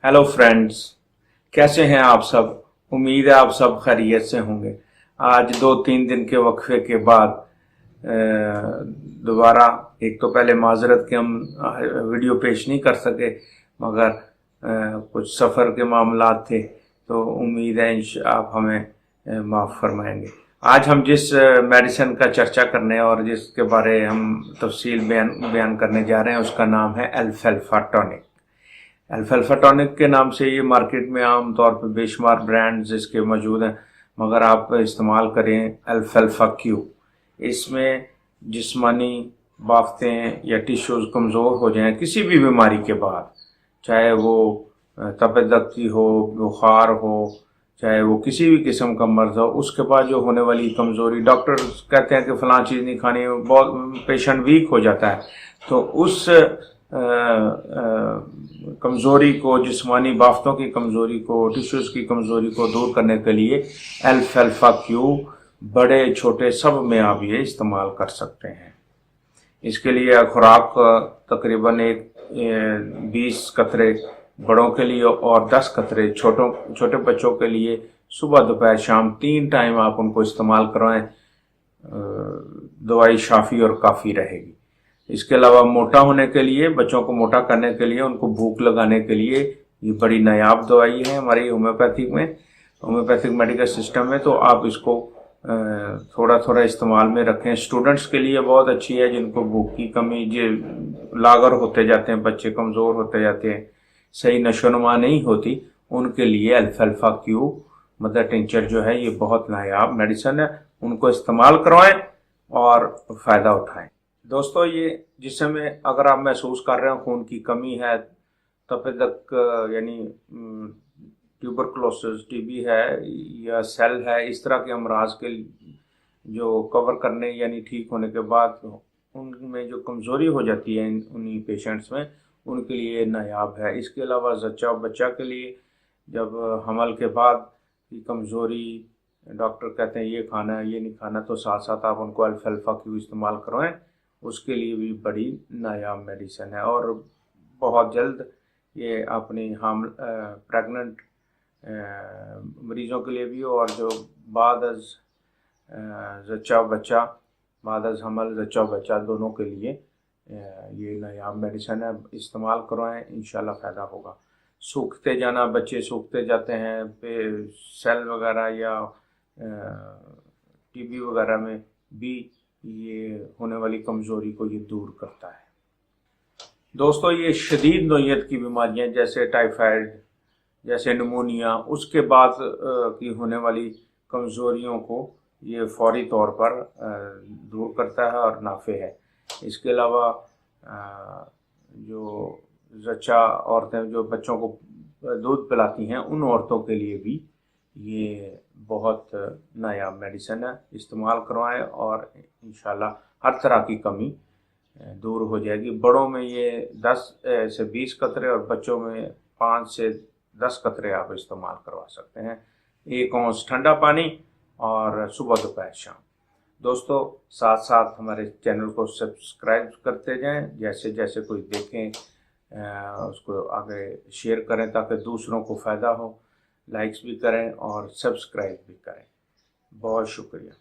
Hello friends, कैसे हैं आप सब। उम्मीद है आप सब खैरियत से होंगे। आज 2-3 दिन के वक्फे के बाद दोबारा, एक तो पहले माजरत कि हम वीडियो पेश नहीं कर सके, मगर कुछ सफ़र के मामलात थे, तो उम्मीद है आप हमें माफ़ फरमाएंगे। आज हम जिस मेडिसिन का चर्चा करने और जिसके बारे हम तफसील बयान करने जा रहे हैं, उसका नाम है अल्फाल्फा टॉनिक। अल्फाल्फा टॉनिक के नाम से ये मार्केट में आम तौर पर बेशुमार ब्रांड्स इसके मौजूद हैं, मगर आप इस्तेमाल करें अल्फाल्फा क्यू। इसमें जिस्मानी बाफ्तें या टिश्यूज़ कमज़ोर हो जाएं किसी भी बीमारी के बाद, चाहे वो तबीयत दख्ती हो, बुखार हो, चाहे वो किसी भी किस्म का मर्ज हो, उसके बाद जो होने वाली कमज़ोरी, डॉक्टर कहते हैं कि फ़लाँ चीज़ नहीं खानी, बहुत पेशेंट वीक हो जाता है, तो उस कमज़ोरी को, जिस्मानी बाफ्तों की कमज़ोरी को, टिश्यूज़ की कमज़ोरी को दूर करने के लिए अल्फाल्फा क्यू बड़े छोटे सब में आप ये इस्तेमाल कर सकते हैं। इसके लिए खुराक तकरीबन 20 कतरे बड़ों के लिए और 10 कतरे छोटे बच्चों के लिए सुबह दोपहर शाम 3 टाइम आप उनको इस्तेमाल करवाएं। दवाई शाफी और काफ़ी रहेगी। इसके अलावा मोटा होने के लिए, बच्चों को मोटा करने के लिए, उनको भूख लगाने के लिए ये बड़ी नायाब दवाई है हमारी होम्योपैथिक मेडिकल सिस्टम में। तो आप इसको थोड़ा थोड़ा इस्तेमाल में रखें। स्टूडेंट्स के लिए बहुत अच्छी है, जिनको भूख की कमी, जो लागर होते जाते हैं, बच्चे कमज़ोर होते जाते हैं, सही नशोनुमा नहीं होती, उनके लिए अल्फाल्फा क्यू मदर टिंचर जो है ये बहुत नायाब मेडिसिन है। उनको इस्तेमाल करवाएं और फ़ायदा उठाएं। दोस्तों, ये जिस समय अगर आप महसूस कर रहे हो खून की कमी है, तपेदक यानी ट्यूबरकुलोसिस, टीबी है या सेल है, इस तरह के अमराज के जो कवर करने यानी ठीक होने के बाद उनमें जो कमज़ोरी हो जाती है उन्हीं पेशेंट्स में, उनके लिए नायाब है। इसके अलावा जच्चा बच्चा के लिए, जब हमल के बाद की कमज़ोरी, डॉक्टर कहते हैं ये खाना है ये नहीं खाना, तो साथ साथ आप उनको अल्फाल्फा क्यू इस्तेमाल करवाएं, उसके लिए भी बड़ी नायाब मेडिसिन है। और बहुत जल्द ये अपनी प्रेग्नेंट मरीज़ों के लिए भी, और जो बाद अज़ जच्चा बच्चा, बाद अज़ हमल जच्चा बच्चा, दोनों के लिए ये नायाब मेडिसिन है। इस्तेमाल करवाएं, इंशाल्लाह फ़ायदा होगा। सूखते जाना, बच्चे सूखते जाते हैं, सेल वगैरह या टीबी वगैरह में भी ये होने वाली कमज़ोरी को ये दूर करता है। दोस्तों, ये शदीद नोयत की बीमारियां जैसे टाइफाइड, जैसे निमोनिया, उसके बाद की होने वाली कमज़ोरियों को ये फौरी तौर पर दूर करता है और नाफे है। इसके अलावा जो जच्चा औरतें जो बच्चों को दूध पिलाती हैं, उन औरतों के लिए भी ये बहुत नायाब मेडिसिन है। इस्तेमाल करवाएं और इंशाल्लाह हर तरह की कमी दूर हो जाएगी। बड़ों में ये 10 से 20 कतरे और बच्चों में 5 से 10 कतरे आप इस्तेमाल करवा सकते हैं। 1 औंस ठंडा पानी और सुबह दोपहर शाम। दोस्तों, साथ साथ हमारे चैनल को सब्सक्राइब करते जाएं, जैसे जैसे कोई देखें उसको आगे शेयर करें ताकि दूसरों को फ़ायदा हो। लाइक्स भी करें और सब्सक्राइब भी करें। बहुत शुक्रिया।